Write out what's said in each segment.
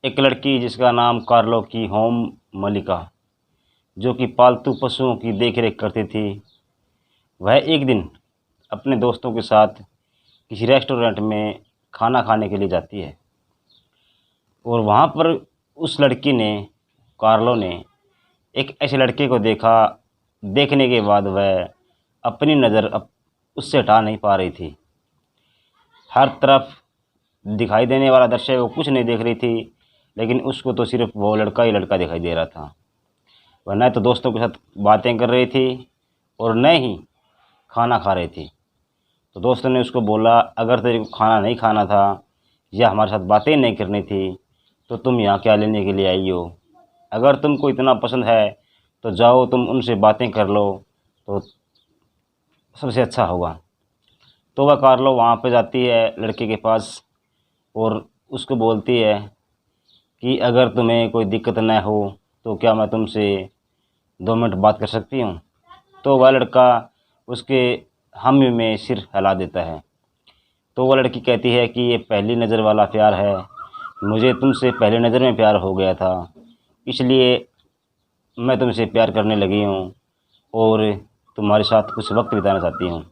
एक लड़की जिसका नाम कार्लो की होम मलिका, जो कि पालतू पशुओं की देखरेख करती थी, वह एक दिन अपने दोस्तों के साथ किसी रेस्टोरेंट में खाना खाने के लिए जाती है। और वहाँ पर उस लड़की ने, कार्लो ने, एक ऐसे लड़के को देखा। देखने के बाद वह अपनी नज़र उससे हटा नहीं पा रही थी। हर तरफ दिखाई देने वाला दृश्य वो कुछ नहीं देख रही थी, लेकिन उसको तो सिर्फ वो लड़का ही लड़का दिखाई दे रहा था। वह न तो दोस्तों के साथ बातें कर रही थी और न ही खाना खा रही थी। तो दोस्तों ने उसको बोला, अगर तेरे को खाना नहीं खाना था या हमारे साथ बातें नहीं करनी थी तो तुम यहाँ क्या लेने के लिए आई हो? अगर तुमको इतना पसंद है तो जाओ तुम उनसे बातें कर लो, तो सबसे अच्छा होगा। तो वह कार्लो वहाँ पे जाती है लड़के के पास और उसको बोलती है कि अगर तुम्हें कोई दिक्कत न हो तो क्या मैं तुमसे 2 मिनट बात कर सकती हूँ? तो वह लड़का उसके हामी में सिर हिला देता है। तो वह लड़की कहती है कि ये पहली नज़र वाला प्यार है, मुझे तुमसे पहली नज़र में प्यार हो गया था, इसलिए मैं तुमसे प्यार करने लगी हूँ और तुम्हारे साथ कुछ वक्त बिताना चाहती हूँ।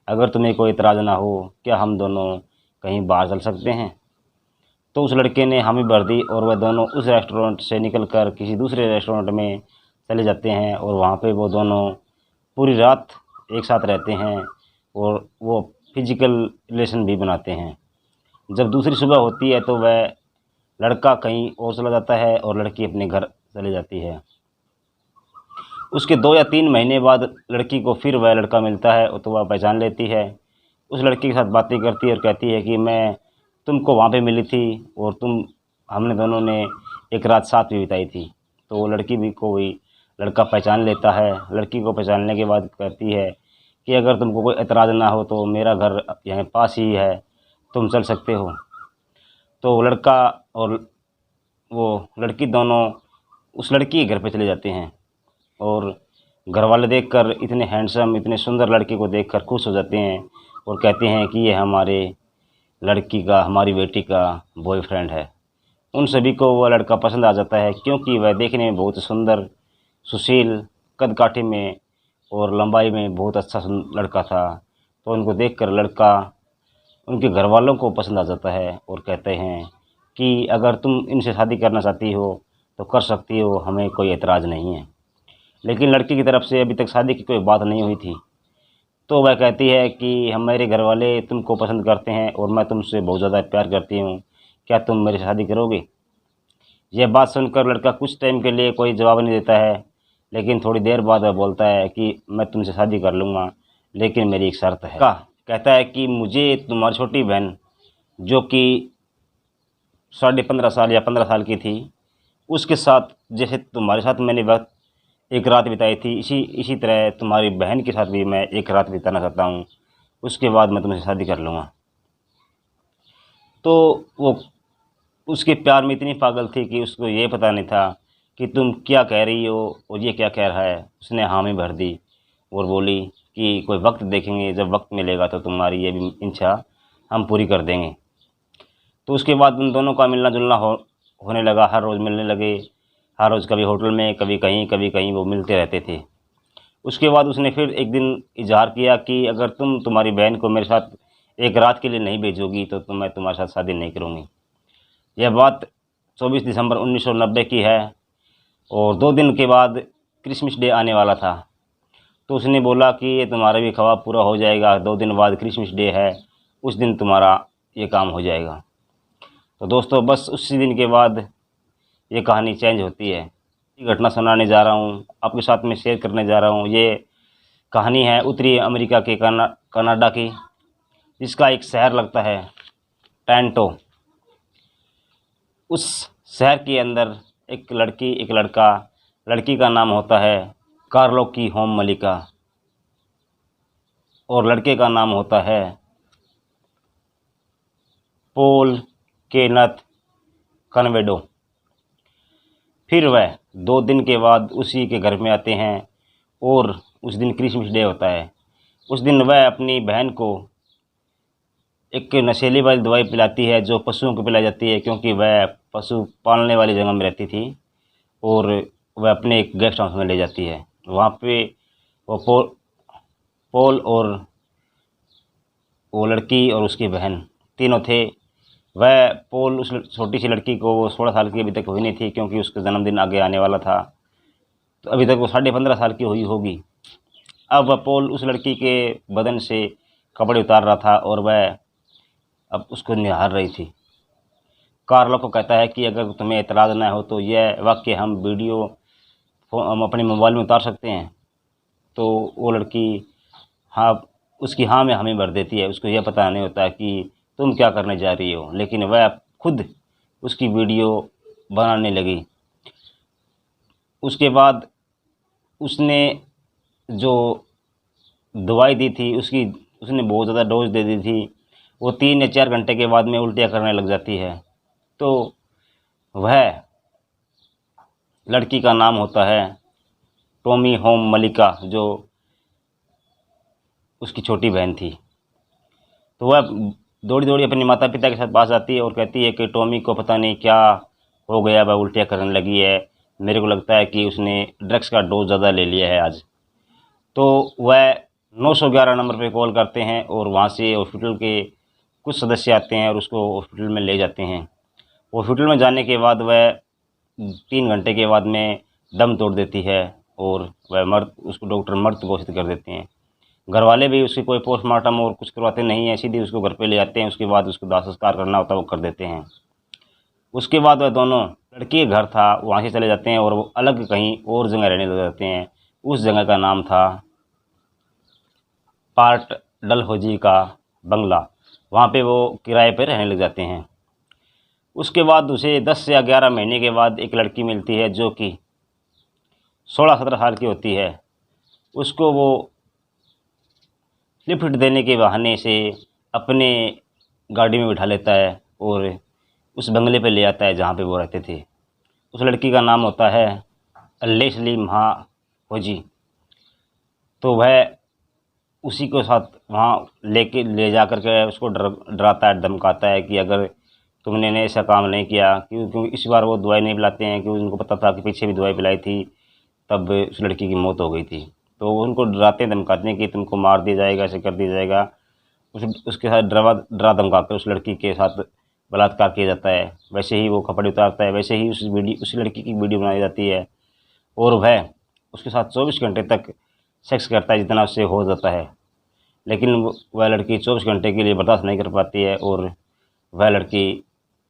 अगर तुम्हें कोई इतराज़ ना हो, क्या हम दोनों कहीं बाहर चल सकते हैं? तो उस लड़के ने हामी भर दी और वह दोनों उस रेस्टोरेंट से निकलकर किसी दूसरे रेस्टोरेंट में चले जाते हैं और वहाँ पे वो दोनों पूरी रात एक साथ रहते हैं और वो फिजिकल रिलेशन भी बनाते हैं। जब दूसरी सुबह होती है तो वह लड़का कहीं और चला जाता है और लड़की अपने घर चली जाती है। उसके 2 या 3 महीने बाद लड़की को फिर वह लड़का मिलता है और तो वह पहचान लेती है। उस लड़के के साथ बातें करती है और कहती है कि मैं तुमको वहाँ पे मिली थी और हमने दोनों ने एक रात साथ भी बिताई थी। तो वो लड़की भी को भी लड़का पहचान लेता है। लड़की को पहचानने के बाद कहती है कि अगर तुमको कोई एतराज़ ना हो तो मेरा घर यहाँ पास ही है, तुम चल सकते हो। तो लड़का और वो लड़की दोनों उस लड़की के घर पे चले जाते हैं और घर वाले देखकर, इतने हैंडसम, इतने सुंदर लड़के को देखकर खुश हो जाते हैं और कहते हैं कि ये हमारे लड़की का, हमारी बेटी का बॉयफ्रेंड है। उन सभी को वह लड़का पसंद आ जाता है क्योंकि वह देखने में बहुत सुंदर, सुशील, कद-काठी में और लंबाई में बहुत अच्छा लड़का था। तो उनको देखकर लड़का उनके घर वालों को पसंद आ जाता है और कहते हैं कि अगर तुम इनसे शादी करना चाहती हो तो कर सकती हो, हमें कोई एतराज़ नहीं है। लेकिन लड़की की तरफ से अभी तक शादी की कोई बात नहीं हुई थी। तो वह कहती है कि हमारे घर वाले तुमको पसंद करते हैं और मैं तुमसे बहुत ज़्यादा प्यार करती हूँ, क्या तुम मेरे से शादी करोगे? यह बात सुनकर लड़का कुछ टाइम के लिए कोई जवाब नहीं देता है, लेकिन थोड़ी देर बाद वह बोलता है कि मैं तुमसे शादी कर लूँगा, लेकिन मेरी एक शर्त है। कहता है कि मुझे तुम्हारी छोटी बहन, जो कि 15.5 साल या 15 साल की थी, उसके साथ जैसे तुम्हारे साथ मैंने वक्त एक रात बिताई थी, इसी तरह तुम्हारी बहन के साथ भी मैं एक रात बिताना चाहता हूँ, उसके बाद मैं तुमसे शादी कर लूँगा। तो वो उसके प्यार में इतनी पागल थी कि उसको ये पता नहीं था कि तुम क्या कह रही हो और ये क्या कह रहा है। उसने हामी भर दी और बोली कि कोई वक्त देखेंगे, जब वक्त मिलेगा तो तुम्हारी ये भी इच्छा हम पूरी कर देंगे। तो उसके बाद उन दोनों का मिलना जुलना होने लगा। हर रोज़ मिलने लगे, हर रोज़ कभी होटल में, कभी कहीं वो मिलते रहते थे। उसके बाद उसने फिर एक दिन इजहार किया कि अगर तुम्हारी बहन को मेरे साथ एक रात के लिए नहीं भेजोगी तो मैं तुम्हारे साथ शादी नहीं करूँगी। यह बात 24 दिसंबर 1990 की है और 2 दिन के बाद क्रिसमस डे आने वाला था। तो उसने बोला कि ये तुम्हारा भी ख्वाब पूरा हो जाएगा, 2 दिन बाद क्रिसमस डे है, उस दिन तुम्हारा ये काम हो जाएगा। तो दोस्तों, बस उसी दिन के बाद ये कहानी चेंज होती है। ये घटना सुनाने जा रहा हूँ, आपके साथ में शेयर करने जा रहा हूँ। ये कहानी है उत्तरी अमेरिका के कनाडा की, जिसका एक शहर लगता है टोरंटो। उस शहर के अंदर एक लड़की, एक लड़का, लड़की का नाम होता है कार्लो की होम मलिका और लड़के का नाम होता है पॉल केनेथ कन्वेडो। फिर वह 2 दिन के बाद उसी के घर में आते हैं और उस दिन क्रिसमस डे होता है। उस दिन वह अपनी बहन को एक नशीली वाली दवाई पिलाती है जो पशुओं को पिलाई जाती है, क्योंकि वह पशु पालने वाली जगह में रहती थी और वह अपने एक गेस्ट हाउस में ले जाती है। वहाँ पे वो पोल और वो लड़की और उसकी बहन तीनों थे। वह पोल उस छोटी सी लड़की को, वो 16 साल की अभी तक हुई नहीं थी क्योंकि उसका जन्मदिन आगे आने वाला था, तो अभी तक वो 15.5 साल की हुई होगी। अब वह पोल उस लड़की के बदन से कपड़े उतार रहा था और वह अब उसको निहार रही थी। कार्लो को कहता है कि अगर तुम्हें एतराज़ ना हो तो यह वाक्य हम वीडियो हम अपने मोबाइल में उतार सकते हैं। तो वो लड़की हाँ, उसकी हाँ में हमें भर देती है। उसको यह पता नहीं होता कि तुम क्या करने जा रही हो, लेकिन वह खुद उसकी वीडियो बनाने लगी। उसके बाद उसने जो दवाई दी थी उसने बहुत ज़्यादा डोज दे दी थी। वो 3 या 4 घंटे के बाद में उल्टियाँ करने लग जाती है। तो वह लड़की का नाम होता है टॉमी होम मलिका, जो उसकी छोटी बहन थी। तो वह दौड़ी दौड़ी अपने माता पिता के साथ पास आती है और कहती है कि टॉमी को पता नहीं क्या हो गया, वह उल्टियाँ करने लगी है, मेरे को लगता है कि उसने ड्रग्स का डोज ज़्यादा ले लिया है आज। तो वह 911 नंबर पे कॉल करते हैं और वहाँ से हॉस्पिटल के कुछ सदस्य आते हैं और उसको हॉस्पिटल में ले जाते हैं। हॉस्पिटल में जाने के बाद वह 3 घंटे के बाद में दम तोड़ देती है और वह उसको डॉक्टर मृत घोषित कर देते हैं। घर वाले भी उसकी कोई पोस्टमार्टम और कुछ करवाते नहीं हैं, सीधे उसको घर पे ले जाते हैं। उसके बाद उसको दाह संस्कार करना होता है वो कर देते हैं। उसके बाद वह दोनों, लड़की के घर था वहाँ से चले जाते हैं और वो अलग कहीं और जगह रहने लग जाते हैं। उस जगह का नाम था पार्ट डलहौजी का बंगला। वहाँ पे वो किराए पर रहने लग जाते हैं। उसके बाद उसे 10 या 11 महीने के बाद एक लड़की मिलती है जो कि 16-17 साल की होती है। उसको वो लिफ्ट देने के बहाने से अपने गाड़ी में बिठा लेता है और उस बंगले पे ले आता है जहाँ पे वो रहते थे। उस लड़की का नाम होता है लेस्ली महाफौजी। तो वह उसी के साथ वहाँ ले जा कर के उसको डराता है, धमकाता है कि अगर तुमने ने ऐसा काम नहीं किया, क्योंकि इस बार वो दवाई नहीं पिलाते हैं, क्योंकि उनको पता था कि पीछे भी दवाई पिलाई थी तब उस लड़की की मौत हो गई थी। तो उनको डराते धमकाते हैं कि तुमको मार दिया जाएगा, ऐसे कर दिया जाएगा। उसके साथ डरा धमका कर उस लड़की के साथ बलात्कार किया जाता है। वैसे ही वो कपड़े उतारता है, वैसे ही उस लड़की की वीडियो बनाई जाती है और वह उसके साथ 24 घंटे तक सेक्स करता है जितना उससे हो जाता है। लेकिन वह लड़की 24 घंटे के लिए बर्दाश्त नहीं कर पाती है और वह लड़की,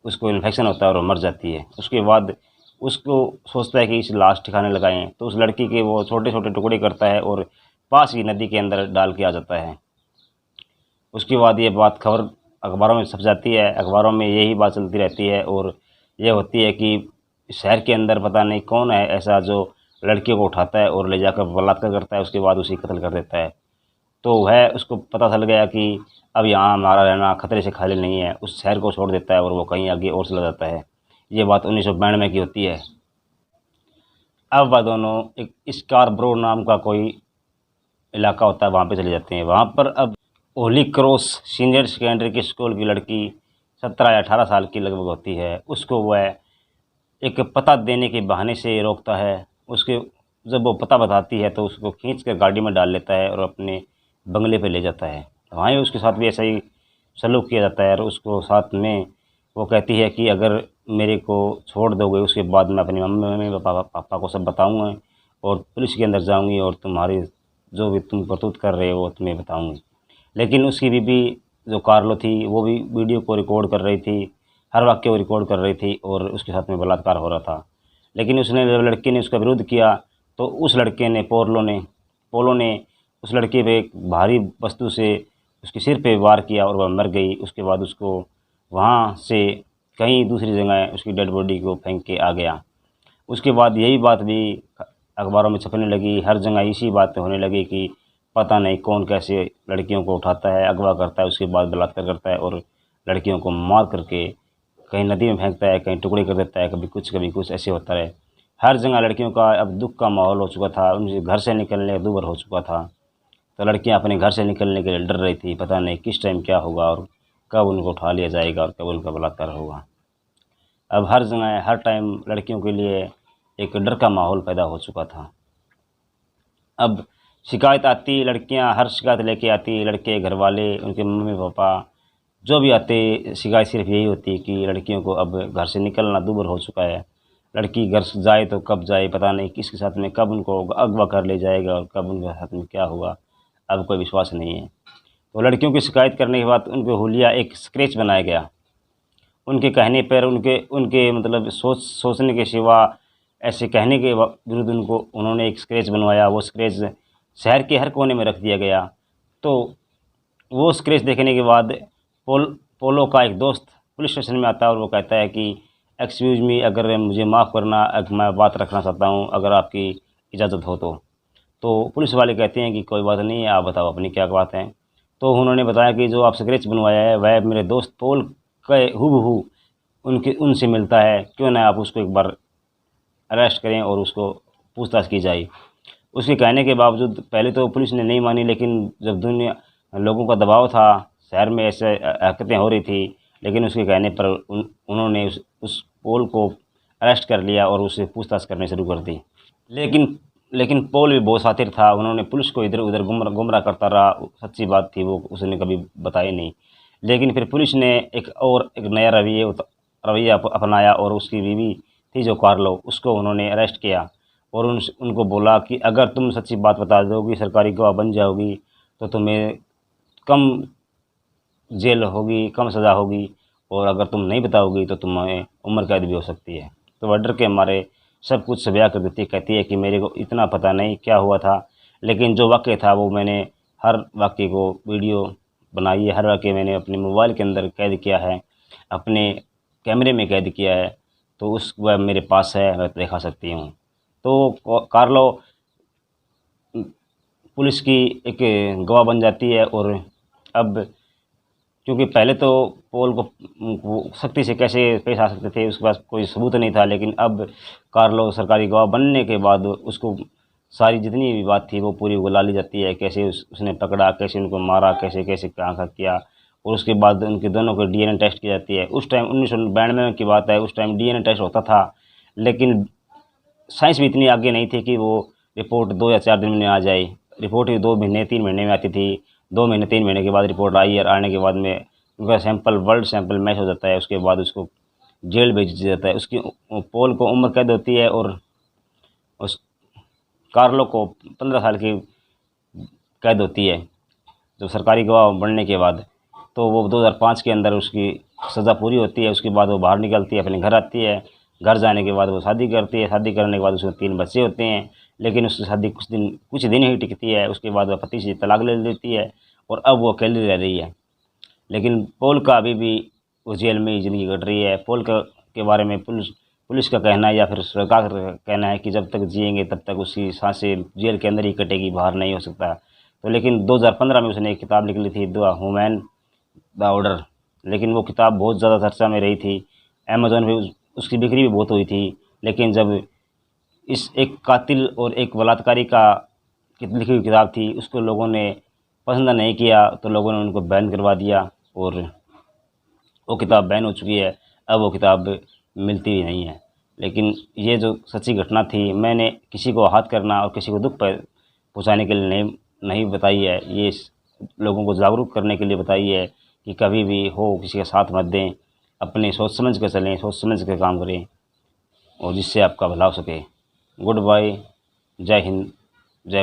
उसको इन्फेक्शन होता है और मर जाती है। उसके बाद उसको सोचता है कि इस लाश ठिकाने लगाएं, तो उस लड़की के वो छोटे छोटे टुकड़े करता है और पास ही नदी के अंदर डाल के आ जाता है। उसके बाद ये बात खबर अखबारों में छप जाती है। अखबारों में यही बात चलती रहती है और ये होती है कि शहर के अंदर पता नहीं कौन है ऐसा जो लड़कियों को उठाता है और ले जाकर बलात्कार करता है, उसके बाद उसी कत्ल कर देता है। तो वह उसको पता चल गया कि अब यहाँ हमारा रहना खतरे से खाली नहीं है। उस शहर को छोड़ देता है और वो कहीं आगे और चला जाता है। ये बात 1992 की होती है। अब वह दोनों एक स्कारब्रो नाम का कोई इलाका होता है, वहाँ पे चले जाते हैं। वहाँ पर अब Holi cross senior secondary school की लड़की 17 या 18 साल की लगभग होती है। उसको वह एक पता देने के बहाने से रोकता है। उसके जब वो पता बताती है तो उसको खींच कर गाड़ी में डाल लेता है और अपने बंगले पे ले जाता है। वहीं उसके साथ भी ऐसा ही सलूक किया जाता है और उसको साथ में वो कहती है कि अगर मेरे को छोड़ दोगे उसके बाद मैं अपनी मम्मी पापा को सब बताऊंगा और पुलिस के अंदर जाऊंगी और तुम्हारी जो भी तुम करतूत कर रहे हो वो तुम्हें बताऊंगी। लेकिन उसकी बीबी जो कार्लो थी वो भी वीडियो को रिकॉर्ड कर रही थी, हर वाक्य को रिकॉर्ड कर रही थी और उसके साथ में बलात्कार हो रहा था। लेकिन उसने, जब लड़के ने उसका विरोध किया तो उस लड़के ने पोलो ने उस लड़के पे एक भारी वस्तु से उसके सिर पे वार किया और वह मर गई। उसके बाद उसको वहाँ से कहीं दूसरी जगह उसकी डेड बॉडी को फेंक के आ गया। उसके बाद यही बात भी अखबारों में छपने लगी, हर जगह इसी बातें होने लगी कि पता नहीं कौन कैसे लड़कियों को उठाता है, अगवा करता है, उसके बाद बलात्कार करता है और लड़कियों को मार करके कहीं नदी में फेंकता है, कहीं टुकड़े कर देता है, कभी कुछ ऐसे होता है। हर जगह लड़कियों का अब दुख का माहौल हो चुका था, उनसे घर से निकलने दूभर हो चुका था। तो लड़कियां अपने घर से निकलने के लिए डर रही थी, पता नहीं किस टाइम क्या होगा और कब उनको उठा लिया जाएगा और कब उनका बलात्कार होगा। अब हर जगह हर टाइम लड़कियों के लिए एक डर का माहौल पैदा हो चुका था। अब शिकायत आती, लड़कियां हर शिकायत लेके आती, लड़के घर वाले, उनके मम्मी पापा जो भी आते, शिकायत सिर्फ यही होती कि लड़कियों को अब घर से निकलना दूभर हो चुका है। लड़की घर से जाए तो कब जाए पता नहीं, किसके साथ में कब उनको अगवा कर ले जाएगा और कब उनके साथ में क्या हुआ, अब कोई विश्वास नहीं है। तो लड़कियों की शिकायत करने के बाद उनके हुलिया एक स्केच बनाया गया। उनके कहने पर, उनके उनके मतलब सोचने के सिवा, ऐसे कहने के विरुद्ध उनको उन्होंने एक स्केच बनवाया। वो स्केच शहर के हर कोने में रख दिया गया। तो वो स्केच देखने के बाद पोलो का एक दोस्त पुलिस स्टेशन में आता है और वो कहता है कि एक्सक्यूज़ मी, अगर मुझे माफ़ करना, मैं बात रखना चाहता हूँ, अगर आपकी इजाज़त हो तो पुलिस वाले कहते हैं कि कोई बात नहीं है, आप बताओ अपनी क्या बात है। तो उन्होंने बताया कि जो आप स्केच बनवाया है वह मेरे दोस्त पोल के हूबहू उनसे मिलता है, क्यों ना आप उसको एक बार अरेस्ट करें और उसको पूछताछ की जाए। उसके कहने के बावजूद पहले तो पुलिस ने नहीं मानी, लेकिन जब दुनिया लोगों का दबाव था, शहर में ऐसे हरकतें हो रही थी, लेकिन उसके कहने पर उन्होंने उस पोल को अरेस्ट कर लिया और उससे पूछताछ करनी शुरू कर दी। लेकिन पोल भी बहुत शातिर था, उन्होंने पुलिस को इधर उधर गुमराह करता रहा। सच्ची बात थी वो उसने कभी बताई नहीं। लेकिन फिर पुलिस ने एक नया रवैया अपनाया और उसकी बीवी थी जो कार्लो, उसको उन्होंने अरेस्ट किया और उनको बोला कि अगर तुम सच्ची बात बता दोगी, सरकारी गवाह बन जाओगी, तो तुम्हें कम जेल होगी, कम सज़ा होगी, और अगर तुम नहीं बताओगी तो तुम्हें उम्र कैद भी हो सकती है। तो वह डर के मारे सब कुछ बयां कर देती, कहती है कि मेरे को इतना पता नहीं क्या हुआ था, लेकिन जो वाक़या था वो मैंने हर वाक़ये को वीडियो बनाई है, हर वाक़या मैंने अपने मोबाइल के अंदर कैद किया है, अपने कैमरे में कैद किया है, तो उस वह मेरे पास है, मैं दिखा सकती हूँ। तो कार्लो पुलिस की एक गवाह बन जाती है। और अब क्योंकि पहले तो पोल को वो सख्ती से कैसे पेश आ सकते थे, उसके पास कोई सबूत नहीं था, लेकिन अब कार्लो सरकारी गवाह बनने के बाद उसको सारी जितनी भी बात थी वो पूरी उगला ली जाती है। कैसे उसने पकड़ा, कैसे उनको मारा, कैसे कैसे क्या किया, और उसके बाद उनके दोनों को डीएनए टेस्ट की जाती है। उस टाइम 1992 की बात है, उस टाइम डीएनए टेस्ट होता था, लेकिन साइंस भी इतनी आगे नहीं थी कि वो रिपोर्ट 2 या 4 दिन में आ जाए। रिपोर्ट ही 2 महीने 3 महीने में आती थी। 2 महीने 3 महीने के बाद रिपोर्ट आई, और आने के बाद में उनका सैंपल ब्लड सैंपल मैच हो जाता है। उसके बाद उसको जेल भेज दिया जाता है। उसकी पोल को उम्र कैद होती है और उस कार्लो को 15 साल की कैद होती है जब सरकारी गवाह बनने के बाद। तो वो 2005 के अंदर उसकी सज़ा पूरी होती है। उसके बाद वो बाहर निकलती है, अपने घर आती है। घर जाने के बाद वो शादी करती है। शादी करने के बाद उसके 3 बच्चे होते हैं, लेकिन उसकी शादी कुछ दिन ही टिकती है। उसके बाद वह पति से तलाक ले लेती है और अब वो अकेली रह रही है। लेकिन पोल का अभी भी उस जेल में ही ज़िंदगी कट रही है। पोल के बारे में पुलिस का कहना है या फिर सरकार का कहना है कि जब तक जिएंगे तब तक उसकी सांसें जेल के अंदर ही कटेगी, बाहर नहीं हो सकता। तो लेकिन 2015 में उसने एक किताब निकली थी, द ह्यूमन द ऑर्डर, लेकिन वो किताब बहुत ज़्यादा चर्चा में रही थी। अमेज़न पे उसकी बिक्री भी बहुत हुई थी। लेकिन जब इस एक कातिल और एक बलात्कारी का लिखी हुई किताब थी, उसको लोगों ने पसंद नहीं किया, तो लोगों ने उनको बैन करवा दिया और वो किताब बैन हो चुकी है। अब वो किताब मिलती ही नहीं है। लेकिन ये जो सच्ची घटना थी, मैंने किसी को आहत करना और किसी को दुख पहुँचाने के लिए नहीं बताई है। ये लोगों को जागरूक करने के लिए बताई है कि कभी भी हो किसी का साथ मत दें, अपने सोच समझ कर चलें, सोच समझ कर काम करें, और जिससे आपका भला हो सके। गुड बाय, जय हिंद, जय भारत।